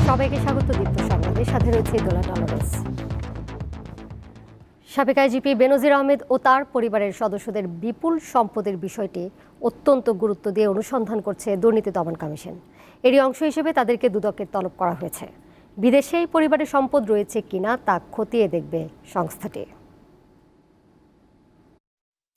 সবাইকে স্বাগত দীপ্ত সংবাদের সাথে রয়েছে দোলা টলারেন্স। সাবেক আইজিপি বেনজির আহমেদ ও তার পরিবারের সদস্যদের বিপুল সম্পদের বিষয়টি অত্যন্ত গুরুত্ব দিয়ে অনুসন্ধান করছে দুর্নীতি দমন কমিশন। এরই অংশ হিসেবে তাদেরকে দুদকের তলব করা হয়েছে। বিদেশে এই পরিবারের সম্পদ রয়েছে কিনা তা খতিয়ে দেখবে সংস্থাটি।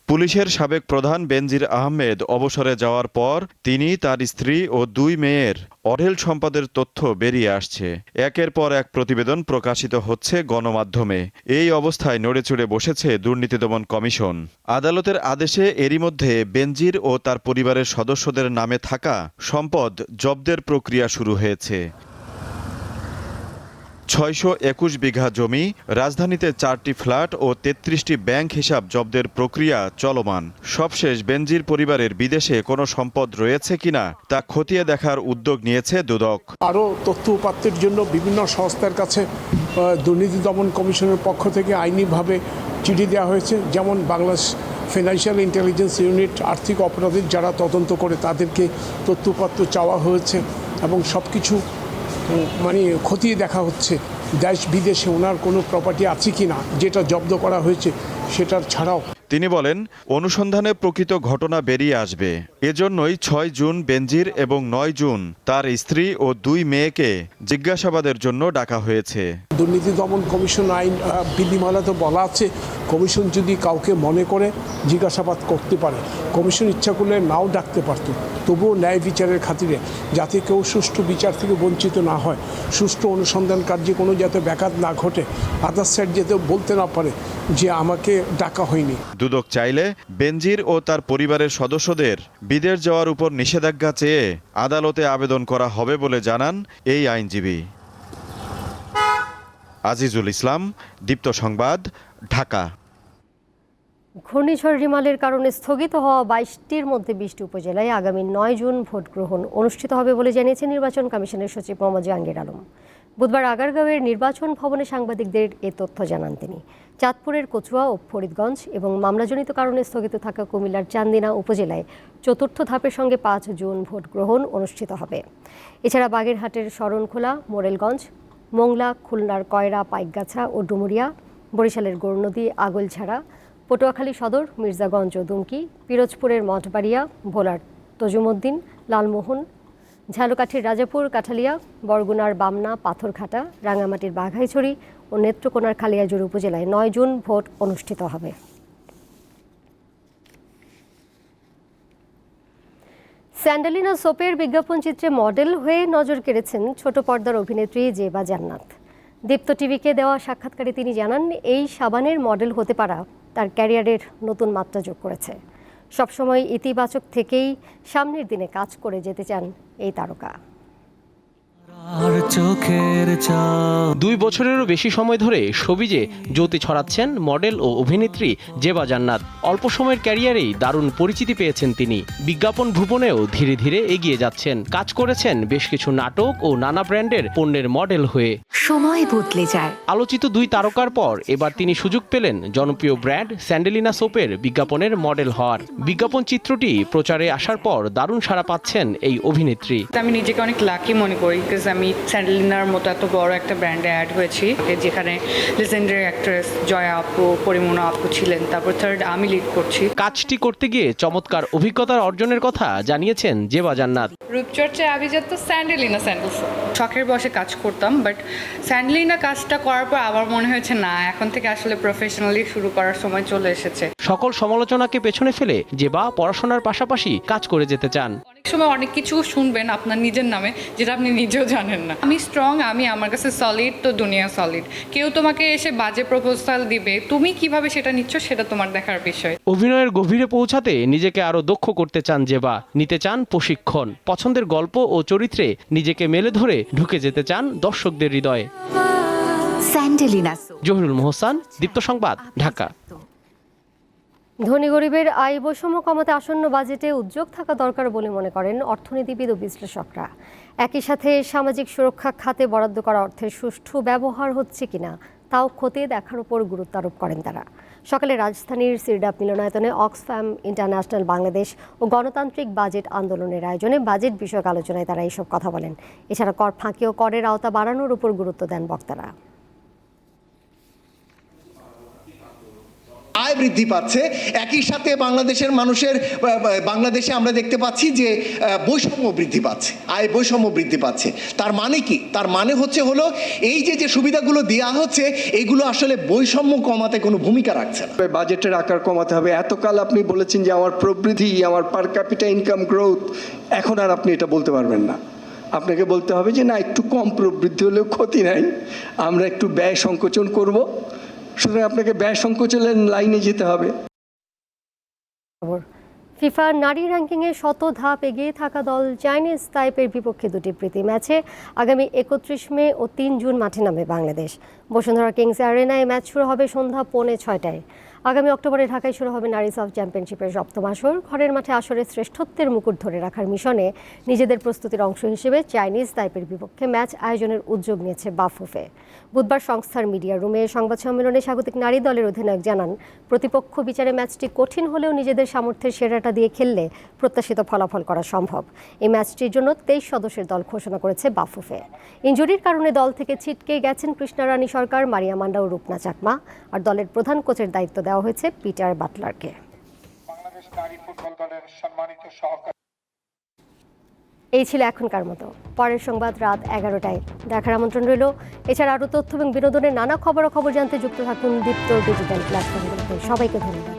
পুলিশের সাবেক প্রধান বেনজির আহমেদ অবসরে যাওয়ার পর তিনি, তার স্ত্রী ও 2 মেয়ের অঢেল সম্পদের তথ্য বেরিয়ে আসছে। একের পর এক প্রতিবেদন প্রকাশিত হচ্ছে গণমাধ্যমে। এই অবস্থায় নড়েচড়ে বসেছে দুর্নীতি দমন কমিশন। আদালতের আদেশে এরই মধ্যে বেনজির ও তার পরিবারের সদস্যদের নামে থাকা সম্পদ জব্দের প্রক্রিয়া শুরু হয়েছে। 621 বিঘা জমি, রাজধানীতে 4টি ফ্ল্যাট ও 33টি ব্যাংক হিসাব জব্দের প্রক্রিয়া চলমান। সবশেষ বেনজির পরিবারের বিদেশে কোনো সম্পদ রয়েছে কিনা তা খতিয়ে দেখার উদ্যোগ নিয়েছে দুদক। আরও তথ্য উপাত্তের জন্য বিভিন্ন সংস্থার কাছে দুর্নীতি দমন কমিশনের পক্ষ থেকে আইনিভাবে চিঠি দেওয়া হয়েছে। যেমন বাংলাদেশ ফিনান্সিয়াল ইন্টেলিজেন্স ইউনিট আর্থিক অপরাধের যারা তদন্ত করে তাদেরকে তথ্য উপাত্ত চাওয়া হয়েছে এবং সব কিছু খতিয়ে দেখা হচ্ছে দেশ বিদেশে ওনার কোনো প্রপার্টি আছে কি না, যেটা জব্দ করা হয়েছে সেটার ছাড়াও। তিনি বলেন, অনুসন্ধানে প্রকৃত ঘটনা বেরিয়ে আসবে। এজন্যই 6 জুন বেনজির এবং 9 জুন তার স্ত্রী ও 2 মেয়েকে জিজ্ঞাসাবাদের জন্য ডাকা হয়েছে। দুর্নীতি দমন কমিশন আইন বিধিমালাতে বলা আছে, কমিশন যদি কাউকে মনে করে জিজ্ঞাসাবাদ করতে পারে। কমিশন ইচ্ছা করলে নাও ডাকতে পারত, তবুও ন্যায় বিচারের খাতিরে যাতে কেউ সুষ্ঠু বিচার থেকে বঞ্চিত না হয়, সুষ্ঠু অনুসন্ধান কার্যে কোনো যাতে ব্যাঘাত না ঘটে, আদার সাইড যাতে বলতে না পারে যে আমাকে ডাকা হয়নি। দুদক চাইলে বেনজির ও তার পরিবারের সদস্যদের বিদেশ যাওয়ার উপর নিষেধাজ্ঞা চেয়ে আদালতে আবেদন করা হবে বলে জানান এই আইনজীবী। আজিজুল ইসলাম, দীপ্ত সংবাদ, ঢাকা। ঘূর্ণিঝড় রিমালের কারণে স্থগিত হওয়া 22টির মধ্যে 20টি উপজেলায় আগামী 9 জুন ভোট গ্রহণ অনুষ্ঠিত হবে বলে জানিয়েছে নির্বাচন কমিশনের সচিব মোহাম্মদ জাহাঙ্গীর আলম। বুধবার আগারগাঁওয়ের নির্বাচন ভবনে সাংবাদিকদের এ তথ্য জানান তিনি। চাঁদপুরের কচুয়া ও ফরিদগঞ্জ এবং মামলাজনিত কারণে স্থগিত থাকা কুমিল্লার চান্দিনা উপজেলায় 4র্থ ধাপের সঙ্গে 5 জুন ভোট গ্রহণ অনুষ্ঠিত হবে। এছাড়া বাগেরহাটের শরণখোলা, মোরেলগঞ্জ, মোংলা, খুলনার কয়রা, পাইকগাছা ও ডুমুরিয়া, বরিশালের গৌরনদী, আগলঝাড়া, পটুয়াখালী সদর, মির্জাগঞ্জ ও দুমকি, পিরোজপুরের মঠবাড়িয়া, ভোলার তজুমউদ্দিন, লালমোহন, ঝালকাঠির রাজাপুর, কাঠালিয়া, বরগুনার বামনা, পাথরঘাটা, রাঙামাটির বাঘাইছড়ি ও নেত্রকোনার খালিয়াজুড়ি উপজেলায় 9 জুন ভোট অনুষ্ঠিত হবে। স্যান্ডেলিনা সোপের বিজ্ঞাপন চিত্রে মডেল হয়ে নজর কেড়েছেন ছোট পর্দার অভিনেত্রী জেবা জান্নাত। দীপ্ত টিভিকে দেওয়া সাক্ষাৎকারে তিনি জানান, এই সাবানের মডেল হতে পারা তার ক্যারিয়ারের নতুন মাত্রা যোগ করেছে। সবসময় ইতিবাচক থেকেই সামনের দিনে কাজ করে যেতে চান এই তারকা। 2 বছরেরও বেশি সময় ধরে শোবিজে জ্যোতি ছড়াচ্ছেন মডেল ও অভিনেত্রী জেবা জান্নাত। অল্প সময়ের ক্যারিয়ারেই দারুণ পরিচিতি পেয়েছেন তিনি। বিজ্ঞাপন ভুবনেও ধীরে ধীরে এগিয়ে যাচ্ছেন। কাজ করেছেন বেশ কিছু নাটক ও নানা ব্র্যান্ডের পণ্যের মডেল হয়ে। সময় বদলে যায়। আলোচিত 2 তারকার পর এবার তিনি সুযোগ পেলেন জনপ্রিয় ব্র্যান্ড স্যান্ডেলিনা সোপের বিজ্ঞাপনের মডেল হওয়ার। বিজ্ঞাপন চিত্রটি প্রচারে আসার পর দারুণ সাড়া পাচ্ছেন এই অভিনেত্রী। আমি নিজেকে অনেক লাকি মনে করি, বিকজ আমি স্যান্ডেলিনার মতো এত বড় একটা ব্র্যান্ডে অ্যাড হয়েছি, যেখানে লেজেন্ডারি অ্যাক্ট্রেস জয়া আপু, পরিমোনা আপু ছিলেন, তারপর থার্ড আমি লিড করছি। কাজটি করতে গিয়ে চমৎকার অভিজ্ঞতার অর্জনের কথা জানিয়েছেন জেবা জান্নাত। রূপচর্চায় আভিজাত্য স্যান্ডেলিনা স্যান্ডেলস। শখের বসে কাজ করতাম, বাট স্যান্ডেলিনা কাজটা করার পর আবার মনে হয়েছে না, এখন থেকে আসলে প্রফেশনালি শুরু করার সময় চলে এসেছে। সকল সমালোচনাকে পেছনে ফেলে জেবা পড়াশোনার পাশাপাশি কাজ করে যেতে চান। অনেক সময় অনেক কিছু শুনবেন আপনার নিজের নামে যেটা আপনি নিজেও জানেন না। আমি স্ট্রং, আমি আমার কাছে সলিড, তো দুনিয়া সলিড। কেউ তোমাকে এসে বাজে প্রপোজাল দিবে, তুমি কিভাবে সেটা নিচ্ছ সেটা তোমার দেখার বিষয়। অভিনয়ের গভীরে পৌঁছাতে নিজেকে আরো দক্ষ করতে চান জেবা। নিতে চান প্রশিক্ষণ। পছন্দের গল্প ও চরিত্রে নিজেকে মেলে ধরে ঢুকে যেতে চান দর্শকদের হৃদয়ে। স্যান্ডেলিনা। জহিরুল মোহসান, দীপ্ত সংবাদ, ঢাকা। ধনী গরিবের আয় বৈষম্য কমাতে আসন্ন বাজেটে উদ্যোগ থাকা দরকার বলে মনে করেন অর্থনীতিবিদ ও বিশ্লেষকরা। একই সাথে সামাজিক সুরক্ষা খাতে বরাদ্দ করা অর্থের সুষ্ঠু ব্যবহার হচ্ছে কিনা তাও খতিয়ে দেখার উপর গুরুত্ব আরোপ করেন তারা। সকালে রাজধানীর সিরডাপ মিলনায়তনে অক্সফ্যাম ইন্টারন্যাশনাল বাংলাদেশ ও গণতান্ত্রিক বাজেট আন্দোলনের আয়োজনে বাজেট বিষয়ক আলোচনায় তারা এইসব কথা বলেন। এছাড়া কর ফাঁকি ও করের আওতা বাড়ানোর উপর গুরুত্ব দেন বক্তারা। আয় বৃদ্ধি পাচ্ছে, একই সাথে বাংলাদেশের মানুষের বাংলাদেশে আমরা দেখতে পাচ্ছি যে বৈষম্য বৃদ্ধি পাচ্ছে, আয় বৈষম্য বৃদ্ধি পাচ্ছে। তার মানে কি? তার মানে হলো এই যে সুবিধাগুলো দেওয়া হচ্ছে এগুলো আসলে বৈষম্য কমাতে কোনো ভূমিকা রাখছে না। বাজেটের আকার কমাতে হবে। এতকাল আপনি বলেছেন যে আমার প্রবৃদ্ধি, আমার পার ক্যাপিটা ইনকাম গ্রোথ, এখন আর আপনি এটা বলতে পারবেন না। আপনাকে বলতে হবে যে না, একটু কম প্রবৃদ্ধি হলেও ক্ষতি নাই, আমরা একটু ব্যয় সংকোচন করব। সুতরাং আপনাকে ব্যয় সংকোচনের লাইনে যেতে হবে। ফিফা নারী র্যাঙ্কিংয়ে 100 ধাপ এগিয়ে থাকা দল চাইনিজ তাইপের বিপক্ষে 2টি প্রীতি ম্যাচে আগামী 31 মে ও 3 জুন মাঠে নামবে বাংলাদেশ। বসুন্ধরা কিংস অ্যারেনায় ম্যাচ শুরু হবে সন্ধ্যা 5:45টায়। আগামী অক্টোবরে ঢাকায় শুরু হবে নারী সাফ চ্যাম্পিয়নশিপের 7ম আসর। ঘরের মাঠে আসরের শ্রেষ্ঠত্বের মুকুট ধরে রাখার মিশনে নিজেদের প্রস্তুতির অংশ হিসেবে চাইনিজ তাইপের বিপক্ষে ম্যাচ আয়োজনের উদ্যোগ নিয়েছে বাফুফে। বুধবার সংস্থার মিডিয়া রুমে সংবাদ সম্মেলনে স্বাগতিক নারী দলের অধিনায়ক জানান, প্রতিপক্ষ বিচারে ম্যাচটি কঠিন হলেও নিজেদের সামর্থ্যের সেরাটা দিয়ে খেললে প্রত্যাশিত ফলাফল করা সম্ভব। এই ম্যাচটির জন্য 23 সদস্যের দল ঘোষণা করেছে বাফুফে। ইনজুরির কারণে দল থেকে ছিটকে গেছেন কৃষ্ণা রানী সরকার, মারিয়া মান্ডা ও রূপনা চাকমা। আর দলের প্রধান কোচের দায়িত্ব দেওয়া হয়েছে পিটার বাটলারকে। এই ছিল এখনকার মতো। পরের সংবাদ রাত 11টায় দেখার আমন্ত্রণ রইল। এছাড়া আরও তথ্য এবং বিনোদনের নানা খবর জানতে যুক্ত থাকুন দীপ্ত ডিজিটাল প্ল্যাটফর্মগুলোতে। সবাইকে ধন্যবাদ।